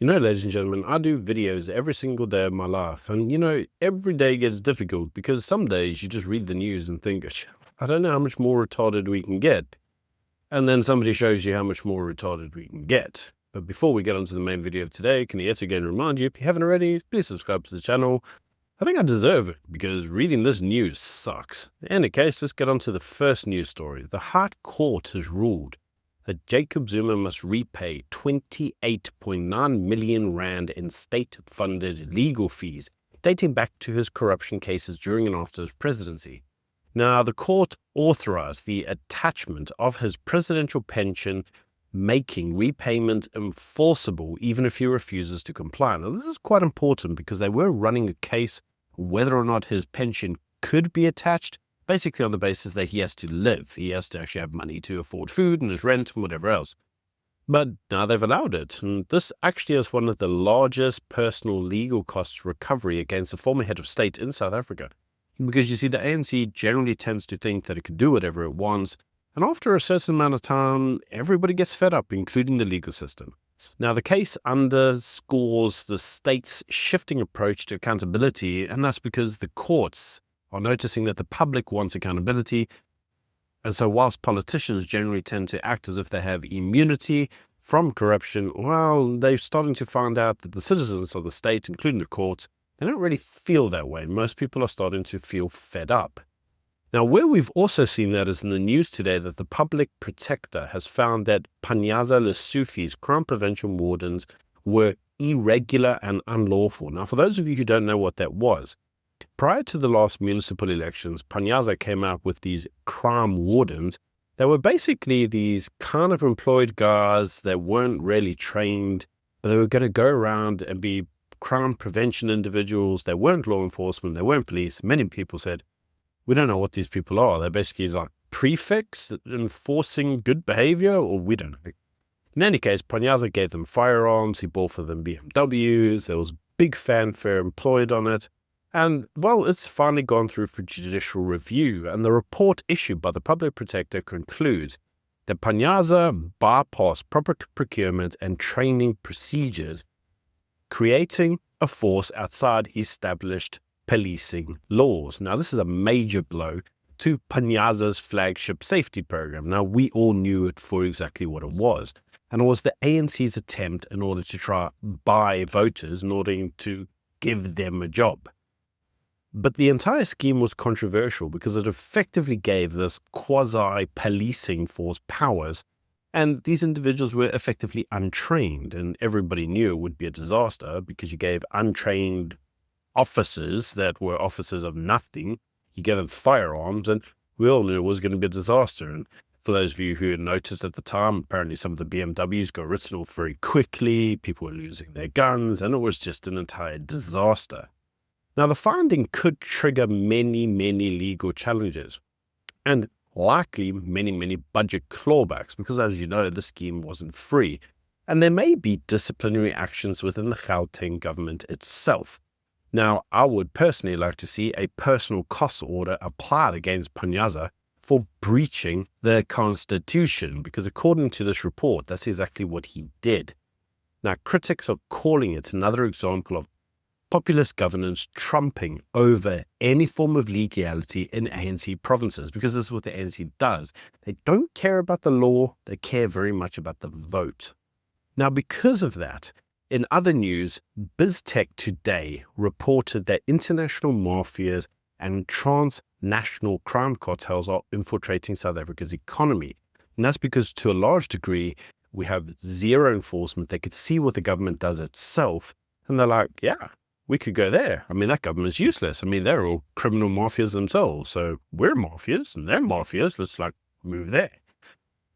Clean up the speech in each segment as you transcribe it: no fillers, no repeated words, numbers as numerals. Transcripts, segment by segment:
Ladies and gentlemen, I do videos every single day of my life. And, every day gets difficult because some days you just read the news and think, I don't know how much more retarded we can get." And then somebody shows you how much more retarded we can get. But before we get onto the main video of today, can I yet again remind you, if you haven't already, please subscribe to the channel. I think I deserve it because reading this news sucks. In any case, let's get on to the first news story. The High Court has ruled that Jacob Zuma must repay 28.9 million rand in state-funded legal fees dating back to his corruption cases during and after his presidency. Now, the court authorized the attachment of his presidential pension, making repayment enforceable even if he refuses to comply. Now, this is quite important because they were running a case whether or not his pension could be attached, basically on the basis that he has to live. He has to actually have money to afford food and his rent and whatever else. But now they've allowed it. And this actually is one of the largest personal legal costs recovery against a former head of state in South Africa. Because you see, the ANC generally tends to think that it can do whatever it wants. And after a certain amount of time, everybody gets fed up, including the legal system. Now, the case underscores the state's shifting approach to accountability, and that's because the courts are noticing that the public wants accountability. And so whilst politicians generally tend to act as if they have immunity from corruption, well, they're starting to find out that the citizens of the state, including the courts, they don't really feel that way. Most people are starting to feel fed up. Now, where we've also seen that is in the news today that the public protector has found that Panyaza Lesufi's crime prevention wardens were irregular and unlawful. Now, for those of you who don't know what that was, prior to the last municipal elections, Panyaza came out with these crime wardens. They were basically these kind of employed guys that weren't really trained, but they were going to go around and be crime prevention individuals. They weren't law enforcement, they weren't police. Many people said, we don't know what these people are. They're basically like prefects enforcing good behavior, or we don't know. In any case, Panyaza gave them firearms, he bought for them BMWs, there was big fanfare employed on it. And, well, it's finally gone through for judicial review, and the report issued by the public protector concludes that Panyaza bypassed proper procurement and training procedures, creating a force outside established policing laws. Now, this is a major blow to Panyaza's flagship safety program. Now, we all knew it for exactly what it was, and it was the ANC's attempt in order to try buy voters in order to give them a job. But the entire scheme was controversial because it effectively gave this quasi-policing force powers, and these individuals were effectively untrained, and everybody knew it would be a disaster because you gave untrained officers that were officers of nothing, you gave them firearms, and we all knew it was going to be a disaster. And for those of you who had noticed at the time, apparently some of the BMWs got written off very quickly, people were losing their guns, and it was just an entire disaster. Now, the finding could trigger many legal challenges, and likely many budget clawbacks, because as you know, the scheme wasn't free, and there may be disciplinary actions within the Gauteng government itself. Now, I would personally like to see a personal cost order applied against Panyaza for breaching the Constitution, because according to this report, that's exactly what he did. Now, critics are calling it another example of populist governance trumping over any form of legality in ANC provinces, because this is what the ANC does. They don't care about the law, they care very much about the vote. Now, because of that, in other news, BizTech Today reported that international mafias and transnational crime cartels are infiltrating South Africa's economy. And that's because, to a large degree, we have zero enforcement. They could see what the government does itself, and they're like, yeah, we could go there. I mean, that government's useless. I mean, they're all criminal mafias themselves. So we're mafias, and they're mafias. Let's, move there.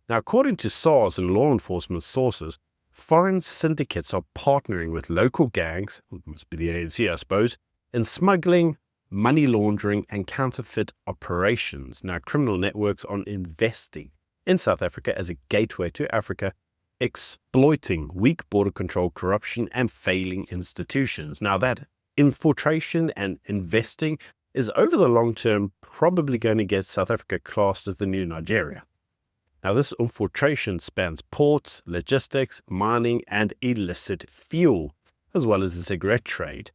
Now, according to SARS and law enforcement sources, foreign syndicates are partnering with local gangs, must be the ANC, I suppose, in smuggling, money laundering, and counterfeit operations. Now, criminal networks are investing in South Africa as a gateway to Africa, exploiting weak border control, corruption, and failing institutions. Now, that infiltration and investing is over the long term probably going to get South Africa classed as the new Nigeria. Now, this infiltration spans ports, logistics, mining, and illicit fuel, as well as the cigarette trade.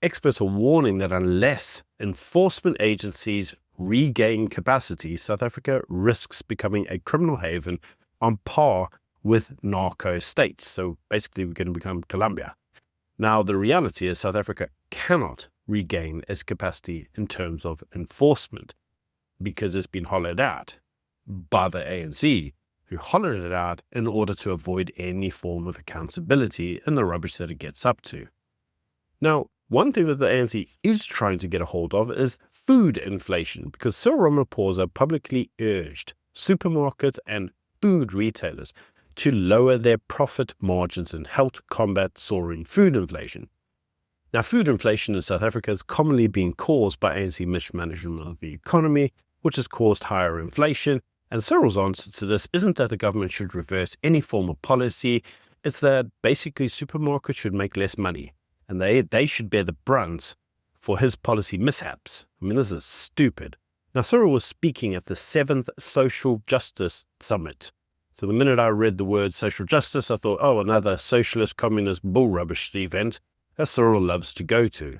Experts are warning that unless enforcement agencies regain capacity, South Africa risks becoming a criminal haven on par with narco states. So basically, we're going to become Colombia. Now, the reality is South Africa cannot regain its capacity in terms of enforcement because it's been hollowed out by the ANC, who hollowed it out in order to avoid any form of accountability in the rubbish that it gets up to. Now, one thing that the ANC is trying to get a hold of is food inflation, because Cyril Ramaphosa publicly urged supermarkets and food retailers to lower their profit margins and help combat soaring food inflation. Now, food inflation in South Africa is commonly being caused by ANC mismanagement of the economy, which has caused higher inflation. And Cyril's answer to this isn't that the government should reverse any form of policy. It's that basically supermarkets should make less money, and they should bear the brunt for his policy mishaps. I mean, this is stupid. Now, Cyril was speaking at the 7th Social Justice Summit. So the minute I read the word social justice, I thought, oh, another socialist, communist, bull rubbish event that Cyril loves to go to.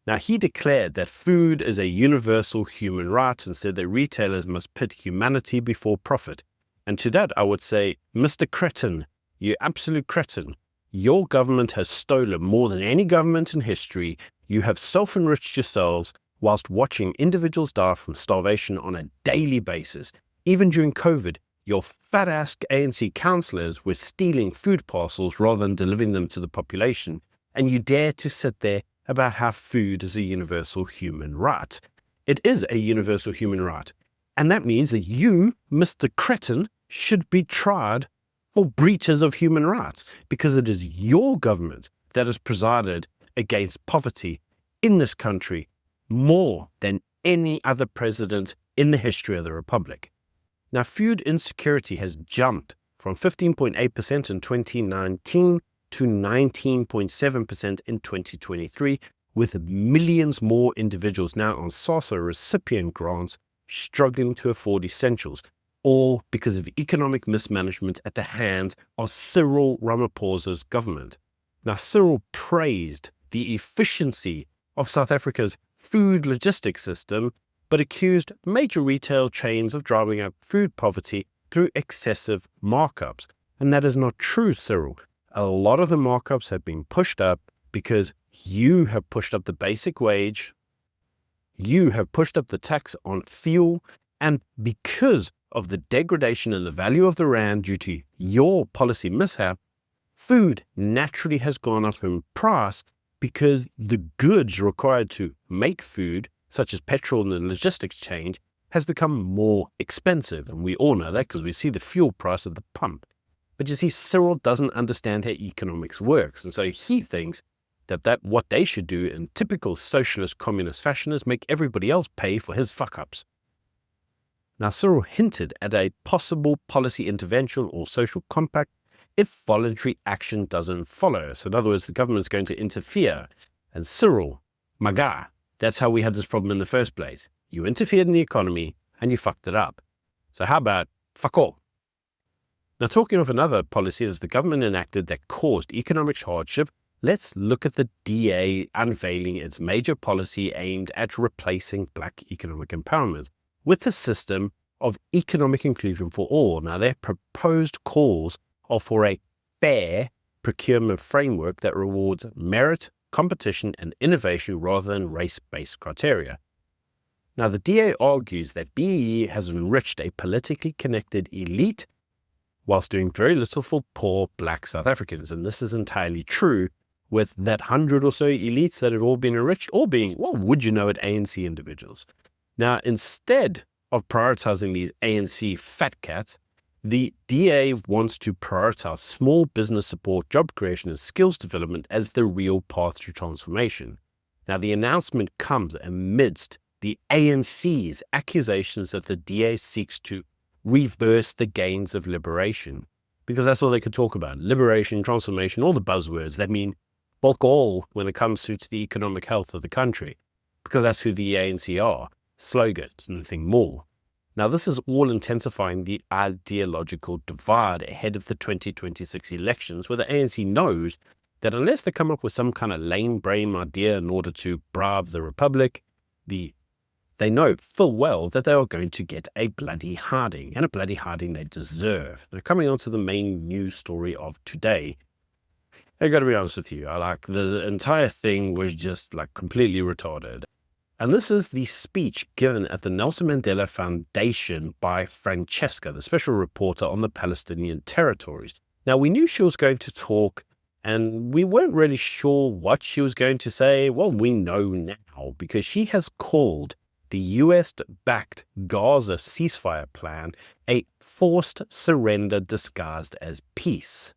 Now, he declared that food is a universal human right and said that retailers must put humanity before profit. And to that, I would say, Mr. Cretin, you absolute cretin, your government has stolen more than any government in history. You have self-enriched yourselves whilst watching individuals die from starvation on a daily basis. Even during COVID, your fat-ass ANC councillors were stealing food parcels rather than delivering them to the population. And you dare to sit there about how food is a universal human right. It is a universal human right. And that means that you, Mr. Cretin, should be tried for breaches of human rights, because it is your government that has presided against poverty in this country more than any other president in the history of the Republic. Now, food insecurity has jumped from 15.8% in 2019 to 19.7% in 2023, with millions more individuals now on SASSA recipient grants struggling to afford essentials, all because of economic mismanagement at the hands of Cyril Ramaphosa's government. Now, Cyril praised the efficiency of South Africa's food logistics system, but accused major retail chains of driving up food poverty through excessive markups. And that is not true, Cyril. A lot of the markups have been pushed up because you have pushed up the basic wage, you have pushed up the tax on fuel, and because of the degradation in the value of the rand due to your policy mishap, food naturally has gone up in price because the goods required to make food, such as petrol and the logistics chain, has become more expensive. And we all know that because we see the fuel price at the pump. But you see, Cyril doesn't understand how economics works. And so he thinks that what they should do in typical socialist communist fashion is make everybody else pay for his fuck-ups. Now, Cyril hinted at a possible policy intervention or social compact if voluntary action doesn't follow. So in other words, the government's going to interfere. And Cyril, my guy, that's how we had this problem in the first place. You interfered in the economy and you fucked it up. So how about fuck all? Now, talking of another policy that the government enacted that caused economic hardship, let's look at the DA unveiling its major policy aimed at replacing black economic empowerment with a system of economic inclusion for all. Now, their proposed calls are for a fair procurement framework that rewards merit, competition, and innovation rather than race-based criteria. Now, the DA argues that BEE has enriched a politically connected elite whilst doing very little for poor black South Africans. And this is entirely true, with that 100 or so elites that have all been enriched, all being, well, would you know it, ANC individuals. Now, instead of prioritizing these ANC fat cats, the DA wants to prioritize small business support, job creation, and skills development as the real path to transformation. Now, the announcement comes amidst the ANC's accusations that the DA seeks to reverse the gains of liberation, because that's all they could talk about. Liberation, transformation, all the buzzwords that mean bulk all when it comes through to the economic health of the country, because that's who the ANC are. Slogans, nothing more. Now, this is all intensifying the ideological divide ahead of the 2026 elections, where the ANC knows that unless they come up with some kind of lame brain idea in order to bribe the Republic, they know full well that they are going to get a bloody harding, and a bloody harding they deserve. Now, coming on to the main news story of today, I got to be honest with you, the entire thing was just completely retarded. And this is the speech given at the Nelson Mandela Foundation by Francesca, the special reporter on the Palestinian territories. Now, we knew she was going to talk, and we weren't really sure what she was going to say. Well, we know now, because she has called the US-backed Gaza ceasefire plan a forced surrender disguised as peace.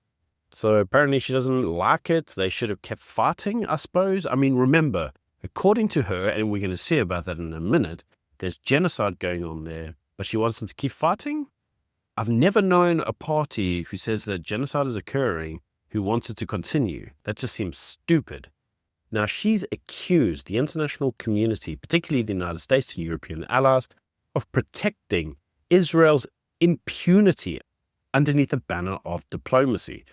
So apparently she doesn't like it. They should have kept fighting, I suppose. I mean, remember, according to her, and we're going to see about that in a minute, there's genocide going on there, but she wants them to keep fighting? I've never known a party who says that genocide is occurring who wants it to continue. That just seems stupid. Now, she's accused the international community, particularly the United States and European allies, of protecting Israel's impunity underneath the banner of diplomacy.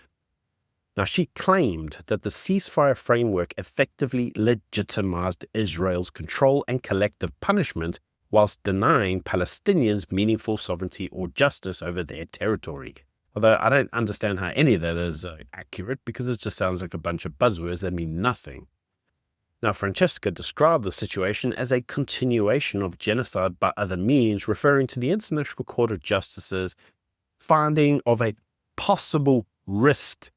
Now, she claimed that the ceasefire framework effectively legitimized Israel's control and collective punishment whilst denying Palestinians meaningful sovereignty or justice over their territory. Although I don't understand how any of that is accurate, because it just sounds like a bunch of buzzwords that mean nothing. Now, Francesca described the situation as a continuation of genocide by other means, referring to the International Court of Justice's finding of a possible risk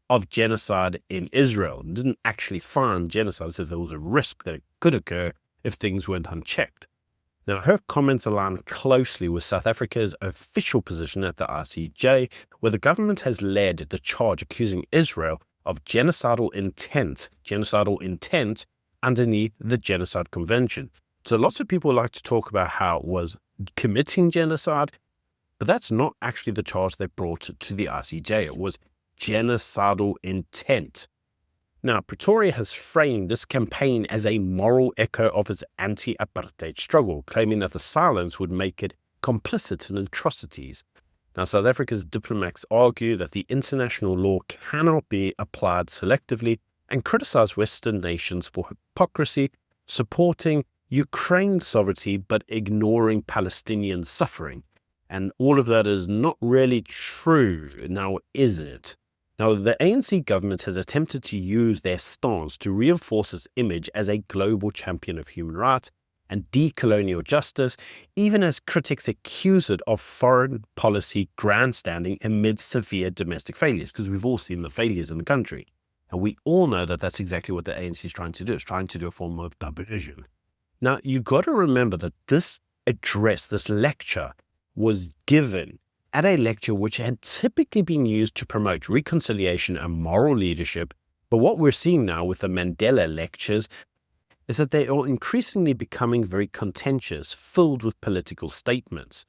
of genocide in Israel. It didn't actually find genocide, so there was a risk that it could occur if things went unchecked. Now, her comments align closely with South Africa's official position at the ICJ, where the government has led the charge accusing Israel of genocidal intent underneath the Genocide Convention. So lots of people like to talk about how it was committing genocide, but that's not actually the charge they brought to the ICJ. It was genocidal intent. Now, Pretoria has framed this campaign as a moral echo of its anti-apartheid struggle, claiming that the silence would make it complicit in atrocities. Now, South Africa's diplomats argue that the international law cannot be applied selectively and criticize Western nations for hypocrisy, supporting Ukraine's sovereignty but ignoring Palestinian suffering. And all of that is not really true. Now, is it? Now, the ANC government has attempted to use their stance to reinforce its image as a global champion of human rights and decolonial justice, even as critics accuse it of foreign policy grandstanding amid severe domestic failures, because we've all seen the failures in the country. And we all know that that's exactly what the ANC is trying to do. It's trying to do a form of diversion. Now, you've got to remember that this address, this lecture, was given at a lecture which had typically been used to promote reconciliation and moral leadership. But what we're seeing now with the Mandela lectures is that they are increasingly becoming very contentious, filled with political statements.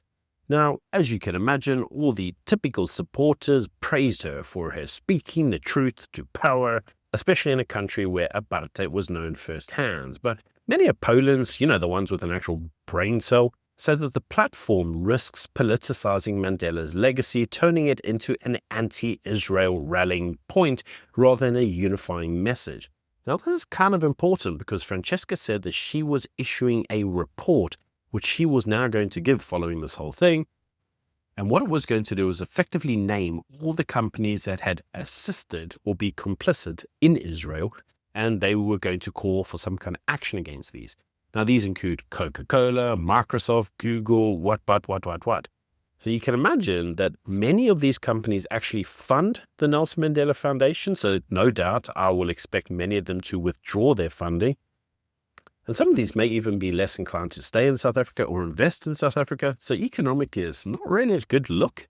Now, as you can imagine, all the typical supporters praised her for her speaking the truth to power, especially in a country where apartheid was known firsthand. But many opponents, the ones with an actual brain cell, said that the platform risks politicizing Mandela's legacy, turning it into an anti-Israel rallying point rather than a unifying message. Now, this is kind of important because Francesca said that she was issuing a report, which she was now going to give following this whole thing. And what it was going to do was effectively name all the companies that had assisted or be complicit in Israel, and they were going to call for some kind of action against these. Now, these include Coca-Cola, Microsoft, Google, what. So you can imagine that many of these companies actually fund the Nelson Mandela Foundation. So no doubt I will expect many of them to withdraw their funding. And some of these may even be less inclined to stay in South Africa or invest in South Africa. So economic is not really a good look.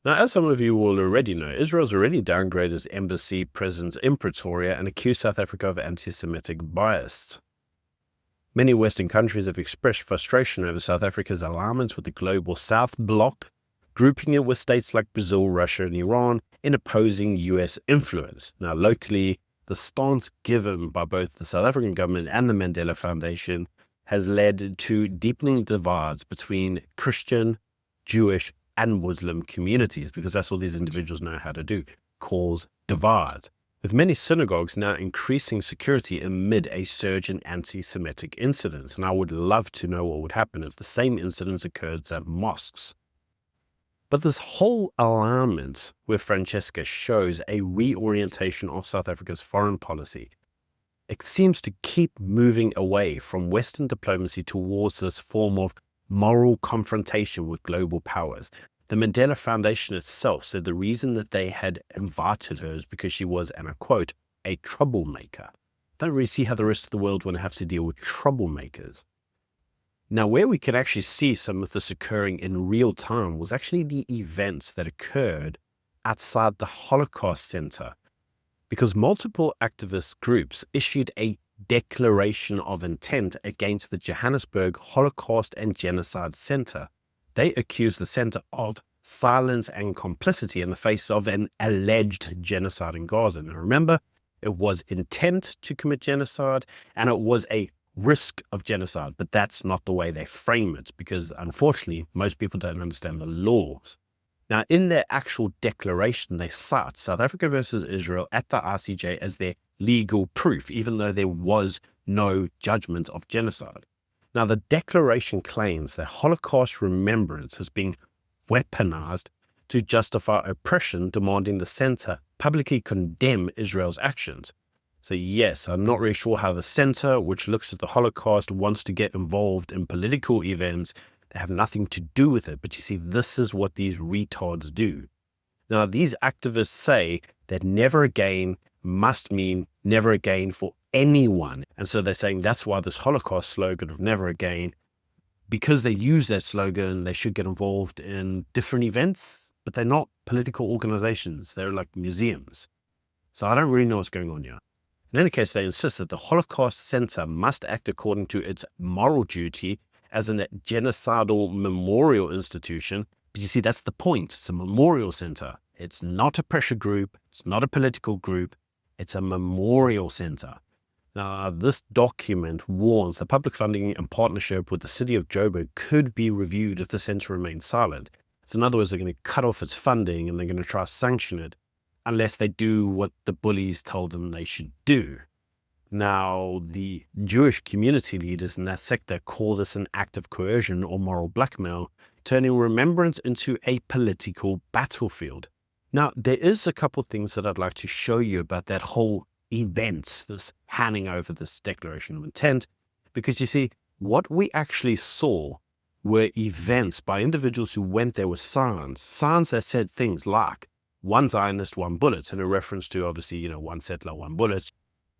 Now, as some of you will already know, Israel's already downgraded its embassy presence in Pretoria and accused South Africa of anti-Semitic bias. Many Western countries have expressed frustration over South Africa's alignments with the global South bloc, grouping it with states like Brazil, Russia, and Iran in opposing US influence. Now, locally, the stance given by both the South African government and the Mandela Foundation has led to deepening divides between Christian, Jewish, and Muslim communities, because that's what these individuals know how to do, cause divides, with many synagogues now increasing security amid a surge in anti-Semitic incidents. And I would love to know what would happen if the same incidents occurred at mosques. But this whole alignment with Francesca shows a reorientation of South Africa's foreign policy. It seems to keep moving away from Western diplomacy towards this form of moral confrontation with global powers. The Mandela Foundation itself said the reason that they had invited her is because she was, and I quote, a troublemaker. Don't really see how the rest of the world want to have to deal with troublemakers. Now, where we could actually see some of this occurring in real time was actually the events that occurred outside the Holocaust Center, because multiple activist groups issued a declaration of intent against the Johannesburg Holocaust and Genocide Center. They accused the center of silence and complicity in the face of an alleged genocide in Gaza. And remember, it was intent to commit genocide and it was a risk of genocide, but that's not the way they frame it, because unfortunately, most people don't understand the laws. Now, in their actual declaration, they cite South Africa versus Israel at the ICJ as their legal proof, even though there was no judgment of genocide. Now, the declaration claims that Holocaust remembrance has been weaponized to justify oppression, demanding the center publicly condemn Israel's actions. So yes, I'm not really sure how the center, which looks at the Holocaust, wants to get involved in political events that have nothing to do with it. But you see, this is what these retards do. Now, these activists say that never again must mean never again for anyone. And so they're saying that's why this Holocaust slogan of never again, because they use that slogan, they should get involved in different events, but they're not political organizations. They're like museums. So I don't really know what's going on here. In any case, they insist that the Holocaust Center must act according to its moral duty as a genocidal memorial institution. But you see, that's the point. It's a memorial center. It's not a pressure group. It's not a political group. It's a memorial center. Now, this document warns that public funding in partnership with the city of Joburg could be reviewed if the center remains silent. So in other words, they're going to cut off its funding and they're going to try to sanction it unless they do what the bullies told them they should do. Now, the Jewish community leaders in that sector call this an act of coercion or moral blackmail, turning remembrance into a political battlefield. Now, there is a couple things that I'd like to show you about that whole event, this handing over this declaration of intent, because you see, what we actually saw were events by individuals who went there with signs that said things like, one Zionist, one bullet, in a reference to, obviously, one settler, one bullet.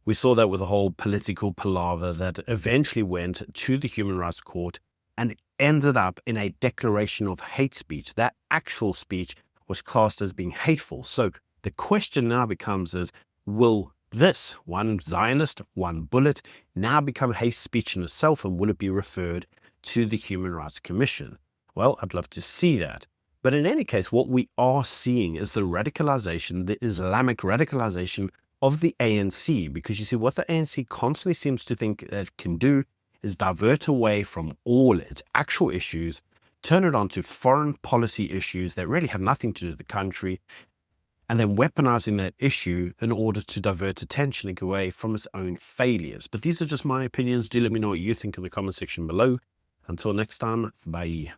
We saw that with a whole political palaver that eventually went to the Human Rights Court and ended up in a declaration of hate speech. That actual speech was classed as being hateful. So the question now becomes is, will this one Zionist, one bullet now become hate speech in itself, and will it be referred to the Human Rights Commission? Well, I'd love to see that. But in any case, what we are seeing is the radicalization, the Islamic radicalization of the ANC, because you see, what the ANC constantly seems to think that it can do is divert away from all its actual issues, turn it onto foreign policy issues that really have nothing to do with the country, and then weaponizing that issue in order to divert attention away from its own failures. But these are just my opinions. Do let me know what you think in the comment section below. Until next time, bye.